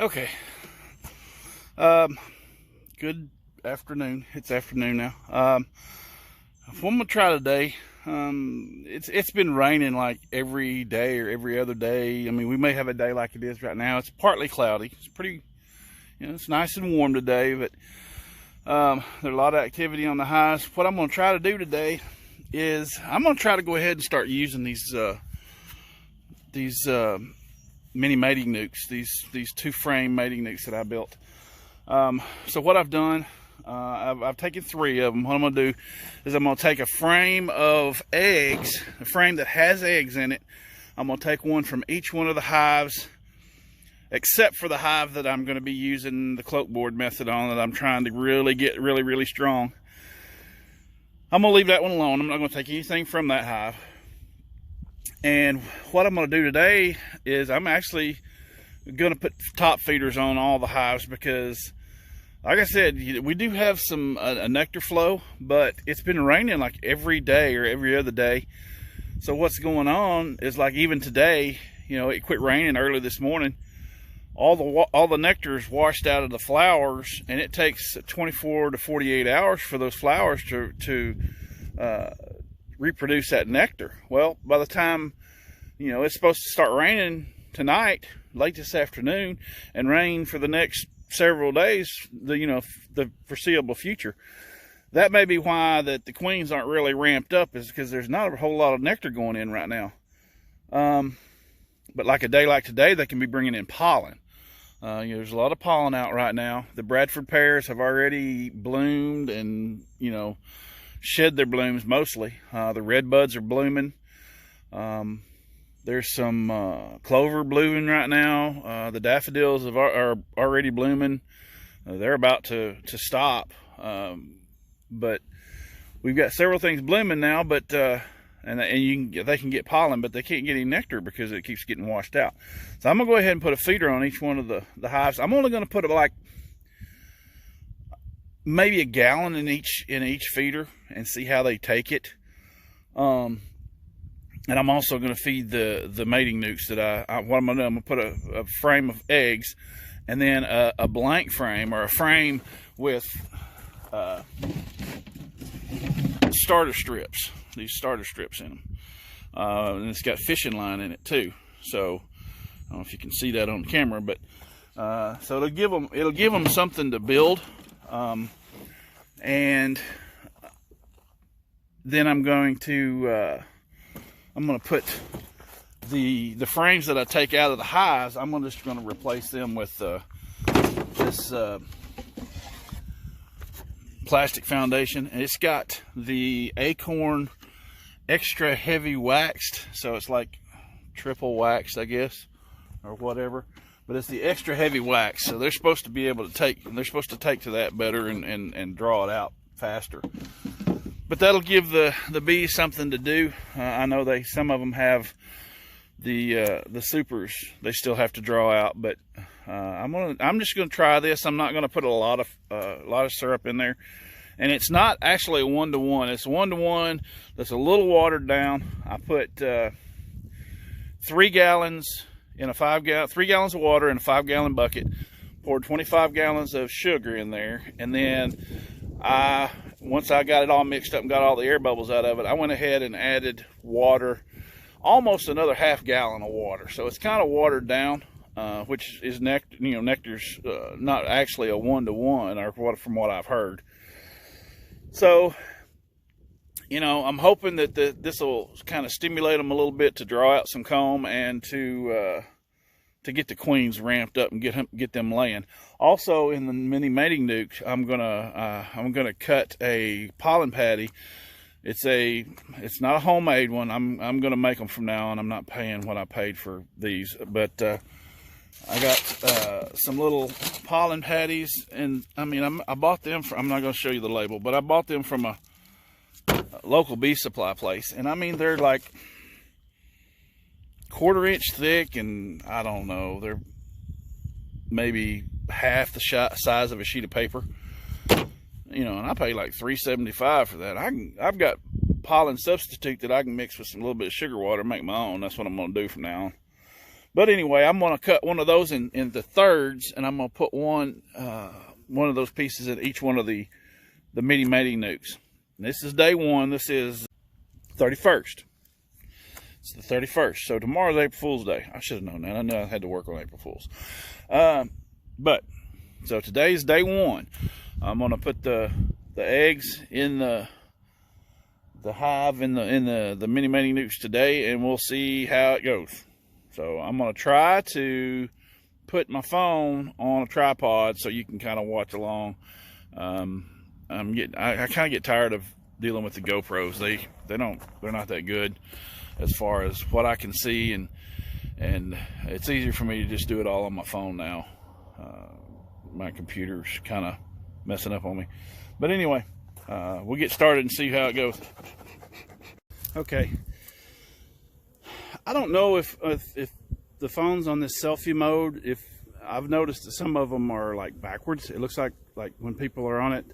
Okay. Good afternoon. It's afternoon now. What I'm gonna try today. It's been raining like every day or every other day. I mean, we may have a day like it is right now. It's partly cloudy. It's pretty, it's nice and warm today, but there's a lot of activity on the highs. What I'm gonna try to do today is I'm gonna try to go ahead and start using these mini mating nukes, these two frame mating nukes that I built. So what I've done, I've taken 3 of them. What I'm going to do is I'm going to take a frame of eggs, a frame that has eggs in it. I'm going to take one from each one of the hives, except for the hive that I'm going to be using the cloak board method on, that I'm trying to really get really strong. I'm going to leave that one alone. I'm not going to take anything from that hive. And what I'm going to do today is I'm actually going to put top feeders on all the hives because, like I said, we do have a nectar flow, but it's been raining like every day or every other day. So what's going on is, like, even today, it quit raining early this morning. All the nectar is washed out of the flowers, and it takes 24 to 48 hours for those flowers to reproduce that nectar. Well, by the time it's supposed to start raining tonight, late this afternoon, and rain for the next several days, the foreseeable future, that may be why that the queens aren't really ramped up, is because there's not a whole lot of nectar going in right now. But like a day like today, they can be bringing in pollen. There's a lot of pollen out right now. The Bradford pears have already bloomed and shed their blooms mostly. The red buds are blooming. There's some clover blooming right now. The daffodils are already blooming. They're about to stop. But we've got several things blooming now, but they can get pollen, but they can't get any nectar because it keeps getting washed out. So I'm gonna go ahead and put a feeder on each one of the hives. I'm only gonna put like maybe a gallon in each feeder and see how they take it. And I'm also going to feed the mating nukes that what I'm going to do, I'm going to put a frame of eggs, and then a blank frame, or a frame with starter strips, these starter strips in them. And it's got fishing line in it too. So I don't know if you can see that on camera, but so it'll give them something to build. And then I'm going to put the frames that I take out of the hives. I'm just going to replace them with this plastic foundation, and it's got the acorn extra heavy waxed, so it's like triple waxed, I guess, or whatever. But it's the extra heavy wax, so they're supposed to be able to take to that better and draw it out faster. But that'll give the bees something to do. I know some of them have the supers they still have to draw out, but I'm just gonna try this. I'm not gonna put a lot of syrup in there, and it's not actually a 1-to-1. It's a 1-to-1 that's a little watered down. I put 3 gallons in a 3 gallons of water in a 5-gallon bucket. Poured 25 gallons of sugar in there, and then once I got it all mixed up and got all the air bubbles out of it, I went ahead and added water, almost another half gallon of water. So it's kind of watered down, which is nectar. Nectar's not actually a 1-to-1, or from what I've heard. So, I'm hoping that this will kind of stimulate them a little bit to draw out some comb and to get the queens ramped up and get them laying. Also, in the mini mating nuke, I'm gonna cut a pollen patty. It's not a homemade one. I'm gonna make them from now on. I'm not paying what I paid for these, but I got some little pollen patties, and I bought them from, I'm not gonna show you the label, but I bought them from a local bee supply place, and they're like 1/4 inch thick, and I don't know, they're maybe half the size of a sheet of paper. And I pay like $3.75 for that. I've got pollen substitute that I can mix with some little bit of sugar water and make my own. That's what I'm gonna do from now on. But anyway, I'm going to cut one of those into thirds, and I'm going to put one of those pieces in each one of the mini mating nukes. And this is day one. This is 31st. It's the 31st. So tomorrow's April Fool's Day. I should have known that. I knew I had to work on April Fool's. So today's day one. I'm going to put the eggs in the hive in the mini mating nukes today, and we'll see how it goes. So I'm going to try to put my phone on a tripod so you can kind of watch along. I kind of get tired of dealing with the GoPros. They're not that good as far as what I can see, and it's easier for me to just do it all on my phone now. My computer's kind of messing up on me. But anyway, we'll get started and see how it goes. Okay. I don't know if the phone's on this selfie mode. If I've noticed that some of them are like backwards. It looks like when people are on it,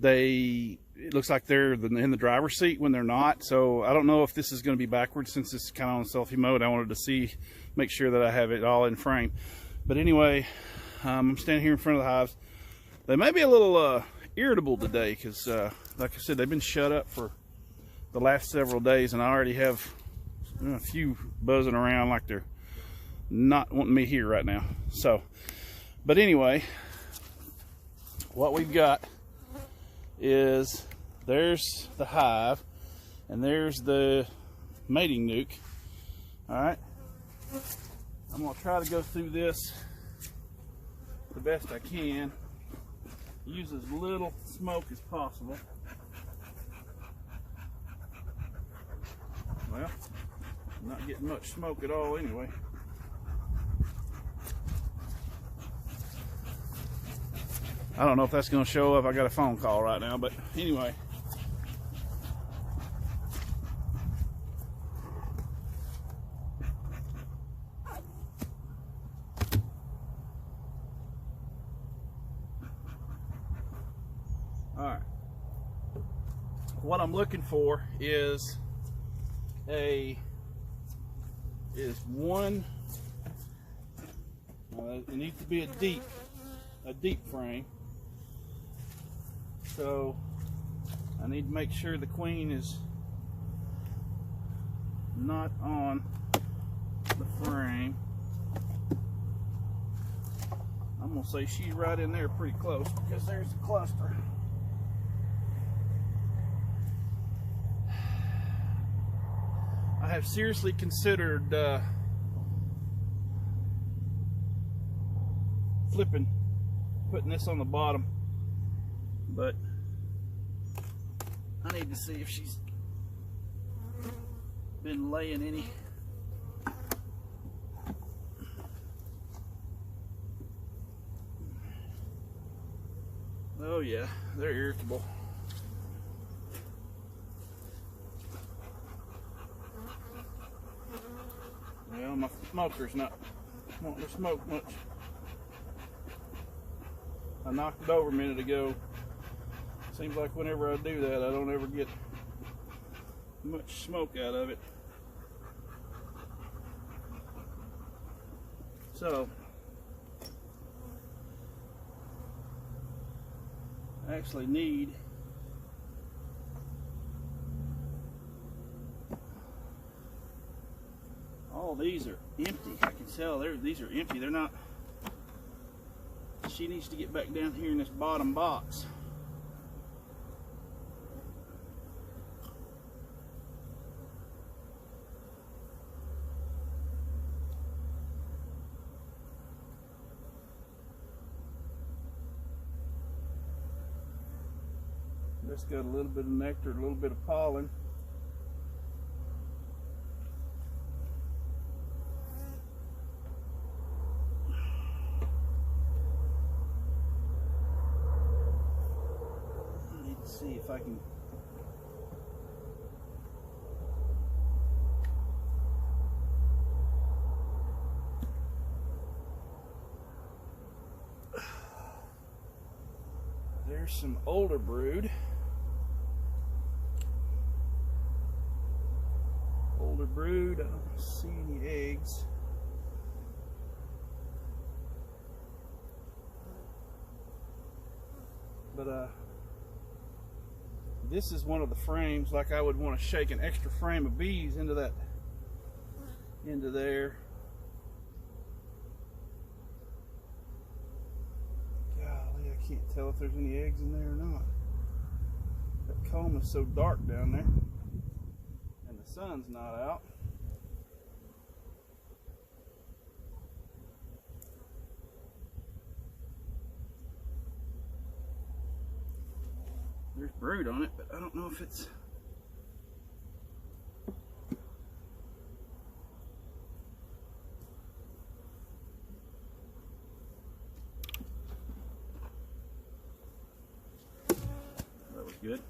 it looks like they're in the driver's seat when they're not. So I don't know if this is going to be backwards since it's kind of on selfie mode. I wanted to make sure that I have it all in frame. But anyway, I'm standing here in front of the hives. They may be a little irritable today because, like I said, they've been shut up for the last several days, and I already have a few buzzing around like they're not wanting me here right now. So, but anyway, what we've got is there's the hive, and there's the mating nuke. All right, I'm gonna try to go through this the best I can. Use as little smoke as possible. Well, I'm not getting much smoke at all anyway. I don't know if that's going to show up. I got a phone call right now, but anyway. All right. What I'm looking for is one. It needs to be a deep frame. So I need to make sure the queen is not on the frame. I'm gonna say she's right in there pretty close because there's a cluster. I have seriously considered putting this on the bottom, but I need to see if she's been laying any. Oh yeah, they're irritable. Well, my smoker's not wanting to smoke much. I knocked it over a minute ago. Seems like whenever I do that, I don't ever get much smoke out of it. So, I actually need all these are empty. I can tell these are empty. They're not. She needs to get back down here in this bottom box. Just got a little bit of nectar, a little bit of pollen. See if I can there's some older brood brood. I don't see any eggs. But this is one of the frames. Like, I would want to shake an extra frame of bees into there. Golly, I can't tell if there's any eggs in there or not. That comb is so dark down there, and the sun's not out. There's brood on it, but I don't know if it's... That was good.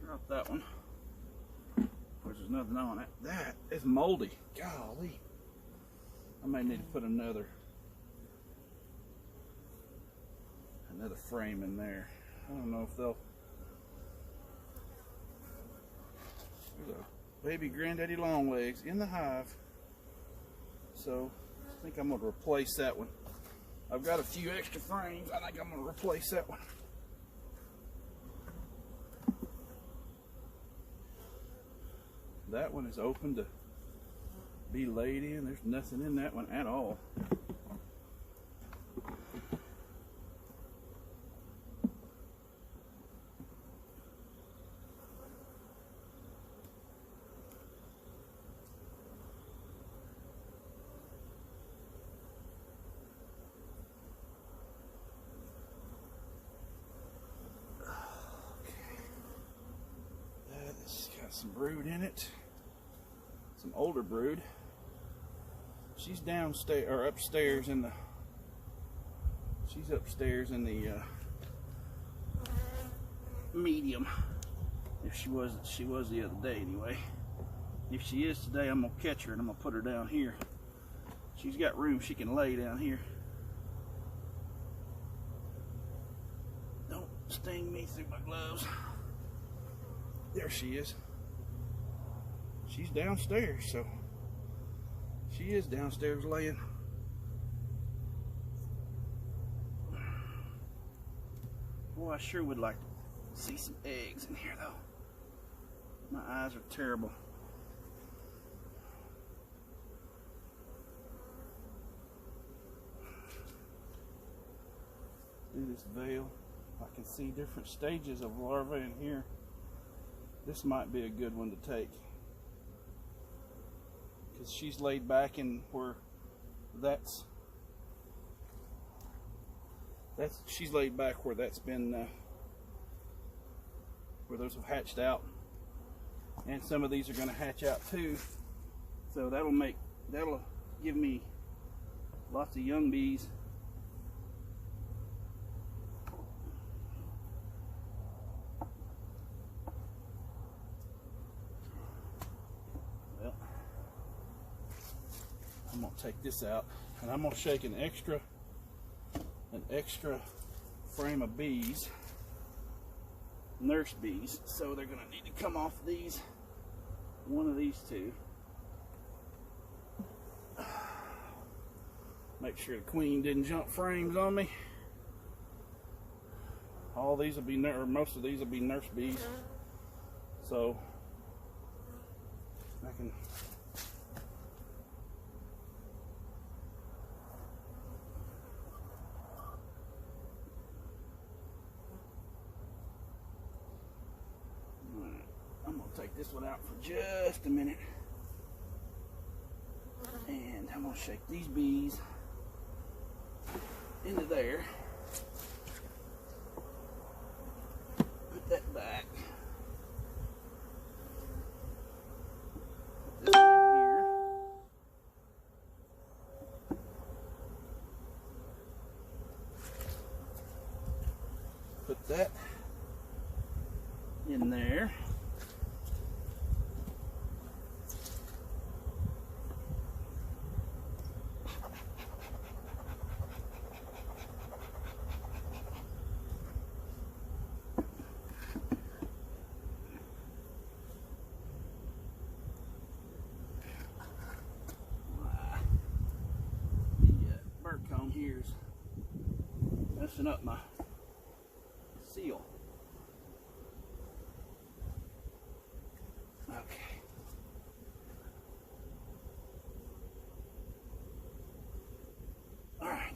Drop that one. Of course, there's nothing on it. That is moldy. Golly. I may need to put another frame in there. I don't know if they'll... There's a baby granddaddy longlegs in the hive. So I think I'm going to replace that one. I've got a few extra frames. I think I'm going to replace that one. That one is open to be laid in. There's nothing in that one at all. Some brood in it, some older brood. She's downstairs or upstairs in the. She's upstairs in the medium. If she was the other day anyway. If she is today, I'm gonna catch her and I'm gonna put her down here. She's got room; she can lay down here. Don't sting me through my gloves. There she is. She's downstairs, so she is downstairs laying. Boy, I sure would like to see some eggs in here, though. My eyes are terrible. Through this veil, I can see different stages of larvae in here. This might be a good one to take, because she's laid back in where she's laid back where that's been where those have hatched out, and some of these are going to hatch out too, so that'll give me lots of young bees. I'm gonna take this out, and I'm gonna shake an extra frame of bees, nurse bees. So they're gonna need to come off these, one of these two. Make sure the queen didn't jump frames on me. All these will be, or most of these will be nurse bees. So I can. I'm going to take this one out for just a minute, and I'm going to shake these bees into there, put that back, put this one here, put that in there. messing up my seal. Okay. All right.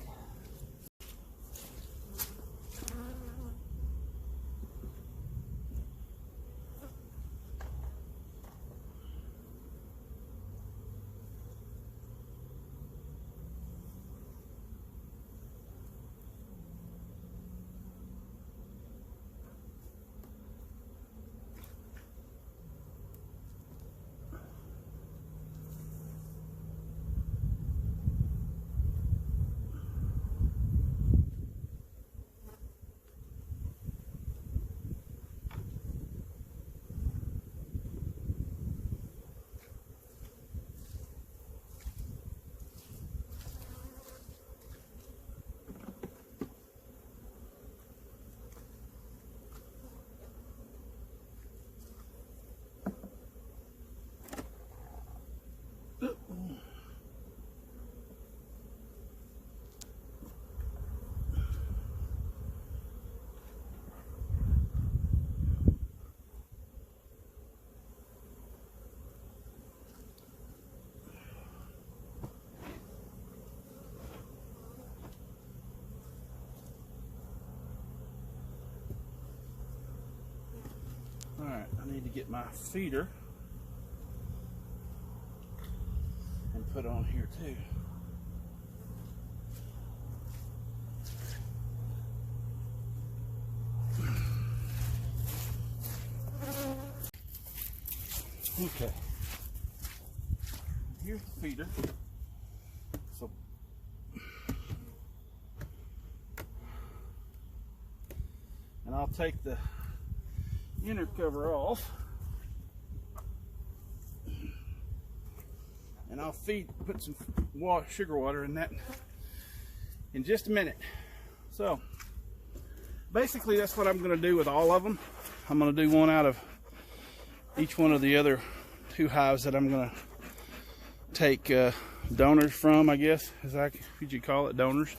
All right, I need to get my feeder and put on here too. Okay, here's the feeder. So and I'll take the inner cover off, and I'll put some sugar water in that in just a minute. So basically that's what I'm going to do with all of them. I'm going to do one out of each one of the other 2 hives that I'm going to take donors from, I guess, could you call it, donors.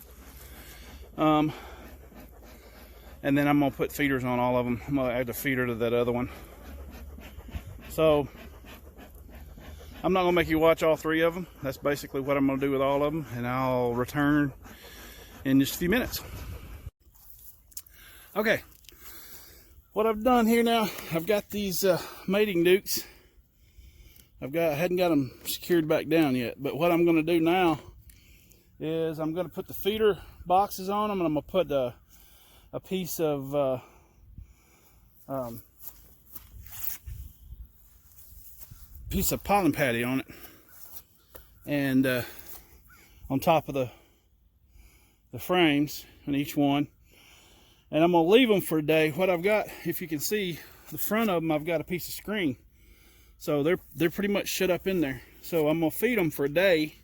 And then I'm going to put feeders on all of them. I'm going to add a feeder to that other one. So I'm not going to make you watch all 3 of them. That's basically what I'm going to do with all of them, and I'll return in just a few minutes. Okay, what I've done here now, I've got these mating dukes. I hadn't got them secured back down yet, but what I'm going to do now is I'm going to put the feeder boxes on them, and I'm going to put a piece of pollen patty on it, and on top of the frames on each one, and I'm gonna leave them for a day. What I've got, if you can see the front of them, I've got a piece of screen, so they're pretty much shut up in there. So I'm gonna feed them for a day,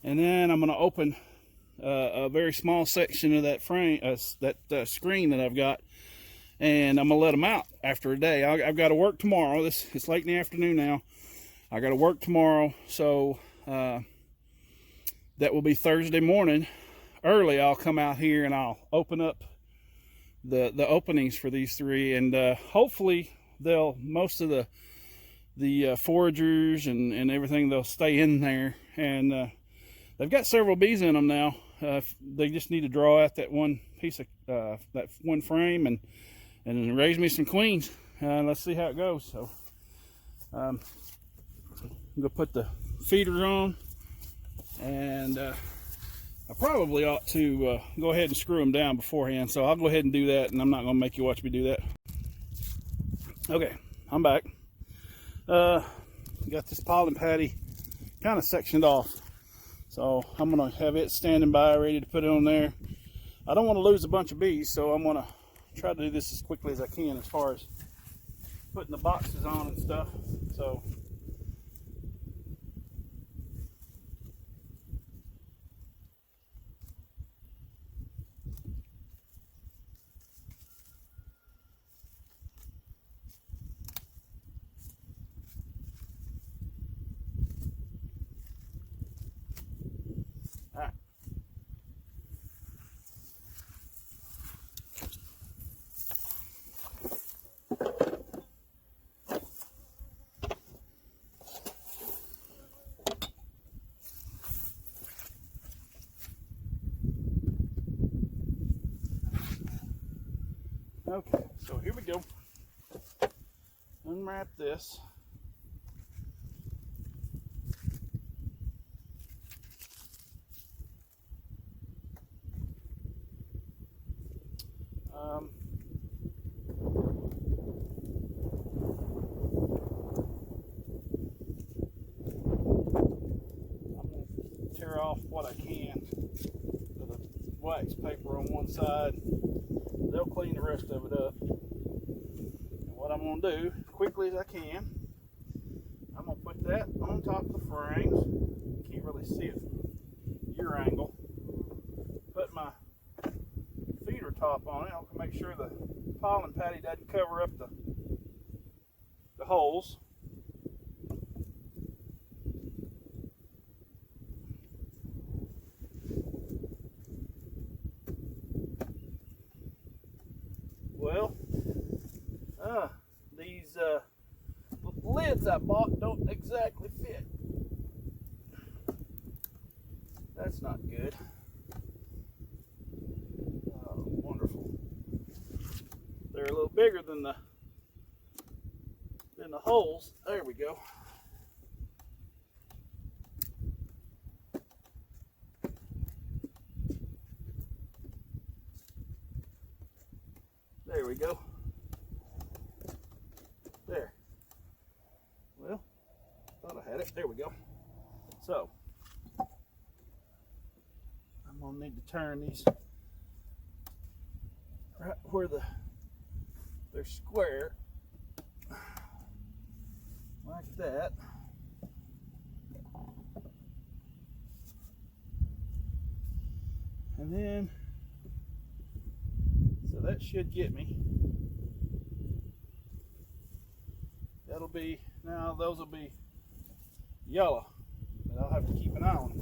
and then I'm gonna open a very small section of that frame, that screen that I've got, and I'm gonna let them out after a day. I've got to work tomorrow. It's late in the afternoon now. I got to work tomorrow, so that will be Thursday morning early. I'll come out here and I'll open up the openings for these 3, and hopefully most of the foragers and everything, they'll stay in there, and they've got several bees in them now. They just need to draw out that one piece of that one frame and raise me some queens. Let's see how it goes. So I'm gonna put the feeder on, and I probably ought to go ahead and screw them down beforehand, so I'll go ahead and do that, and I'm not gonna make you watch me do that. Okay, I'm back. Got this pollen patty kind of sectioned off, so I'm gonna have it standing by ready to put it on there. I don't want to lose a bunch of bees, so I'm gonna try to do this as quickly as I can as far as putting the boxes on and stuff. So Okay, so here we go. Unwrap this. Tear off what I can of the wax paper on one side. They'll clean the rest of it up. And what I'm going to do, quickly as I can, I'm going to put that on top of the frames. You can't really see it from your angle. Put my feeder top on it. I can make sure the pollen patty doesn't cover up the holes. Well, these lids I bought don't exactly fit. That's not good. Oh, wonderful. They're a little bigger than the holes. There we go. There we go. There. Well, thought I had it. There we go. So, I'm going to need to turn these right where they're square. Like that. And then, so that should get me. That'll be, now those will be yellow, and I'll have to keep an eye on them.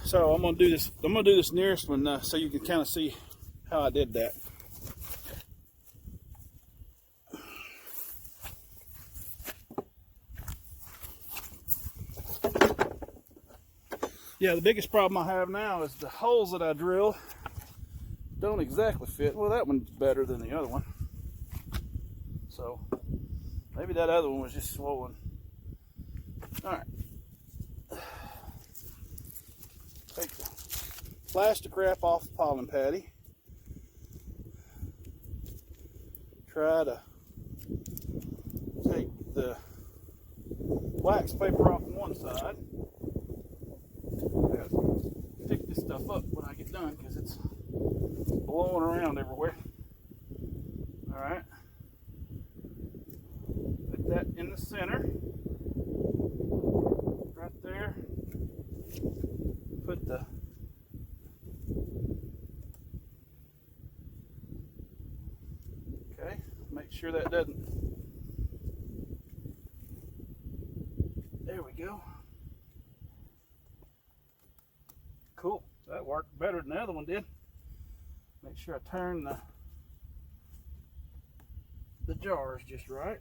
So I'm gonna do this nearest one so you can kind of see how I did that. Yeah, the biggest problem I have now is the holes that I drill don't exactly fit. Well, that one's better than the other one. So maybe that other one was just swollen. All right. Take the plastic wrap off the pollen patty. Try to take the wax paper off on one side. I gotta pick this stuff up when I get done because it's blowing around everywhere. All right. Put that in the center. Right there. Put the make sure that doesn't. There we go. Cool. That worked better than the other one did. Make sure I turn the jars just right.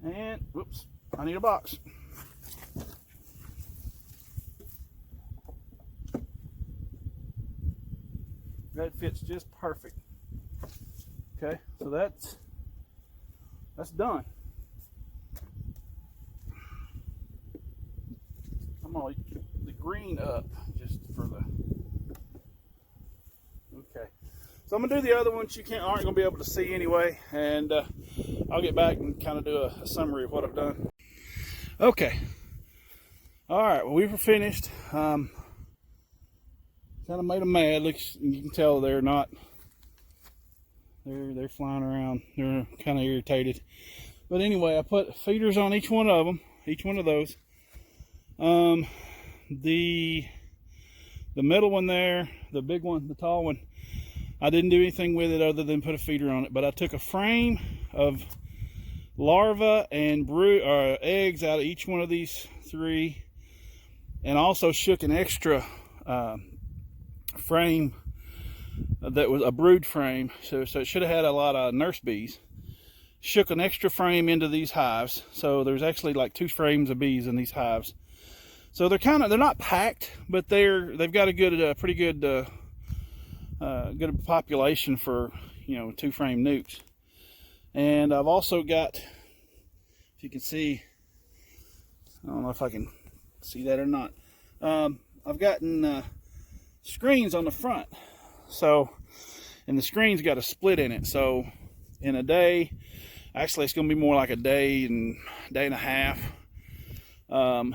And whoops, I need a box. That fits just perfect. Okay, so that's done. I'm gonna get the green up just for the. Okay, so I'm gonna do the other ones you aren't gonna be able to see anyway, and I'll get back and kind of do a summary of what I've done. Okay. All right. Well, we were finished. Kind of made them mad. Look, you can tell they're not. They're flying around. They're kind of irritated. But anyway, I put feeders on each one of them. Each one of those. The middle one there, the big one, the tall one, I didn't do anything with it other than put a feeder on it. But I took a frame of larvae and eggs out of each one of these three, and also shook an extra frame that was a brood frame, so it should have had a lot of nurse bees. Shook an extra frame into these hives, so there's actually like 2 frames of bees in these hives. So they're not packed, but they've got a good, pretty good good population for, you know, 2-frame nukes. And I've also got, if you can see, I don't know if I can see that or not. I've gotten screens on the front. So, and the screen's got a split in it. So in a day, actually it's going to be more like a day and a half. I'll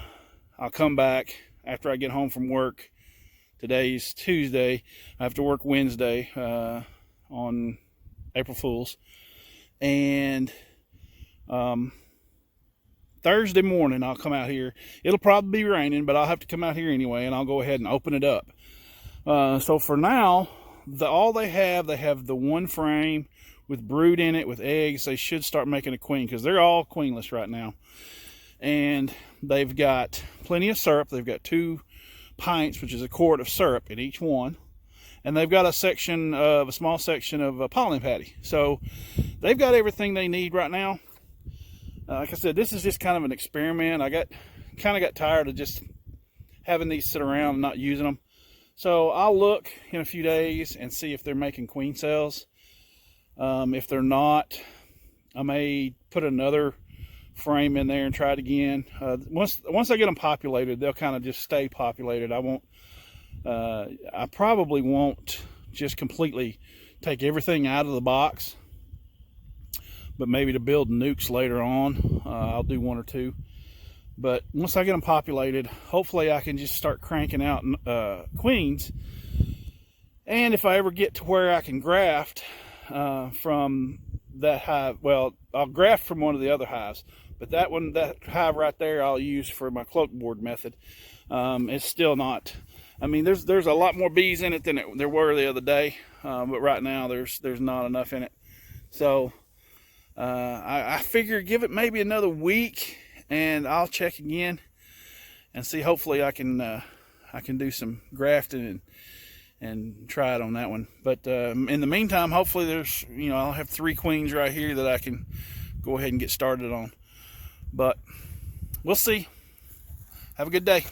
come back after I get home from work. Today's Tuesday. I have to work Wednesday on April Fool's. And Thursday morning I'll come out here. It'll probably be raining, but I'll have to come out here anyway, and I'll go ahead and open it up. So for now, all they have the 1 frame with brood in it with eggs. They should start making a queen because they're all queenless right now. And they've got plenty of syrup. They've got 2 pints, which is a quart of syrup in each one. And they've got a small section of pollen patty. So they've got everything they need right now. Like I said, this is just kind of an experiment. I kind of got tired of just having these sit around and not using them. So I'll look in a few days and see if they're making queen cells. If they're not, I may put another frame in there and try it again. Once I get them populated, they'll kind of just stay populated. I probably won't just completely take everything out of the box, but maybe to build nukes later on, I'll do 1 or 2. But once I get them populated, hopefully I can just start cranking out queens. And if I ever get to where I can graft from that hive, well, I'll graft from one of the other hives, but that hive right there I'll use for my cloak board method. It's still not, I mean, there's a lot more bees in it than there were the other day, but right now there's not enough in it. So I figure give it maybe another week and I'll check again and see. Hopefully I can do some grafting and try it on that one. But in the meantime, hopefully there's, you know, I'll have 3 queens right here that I can go ahead and get started on. But we'll see. Have a good day.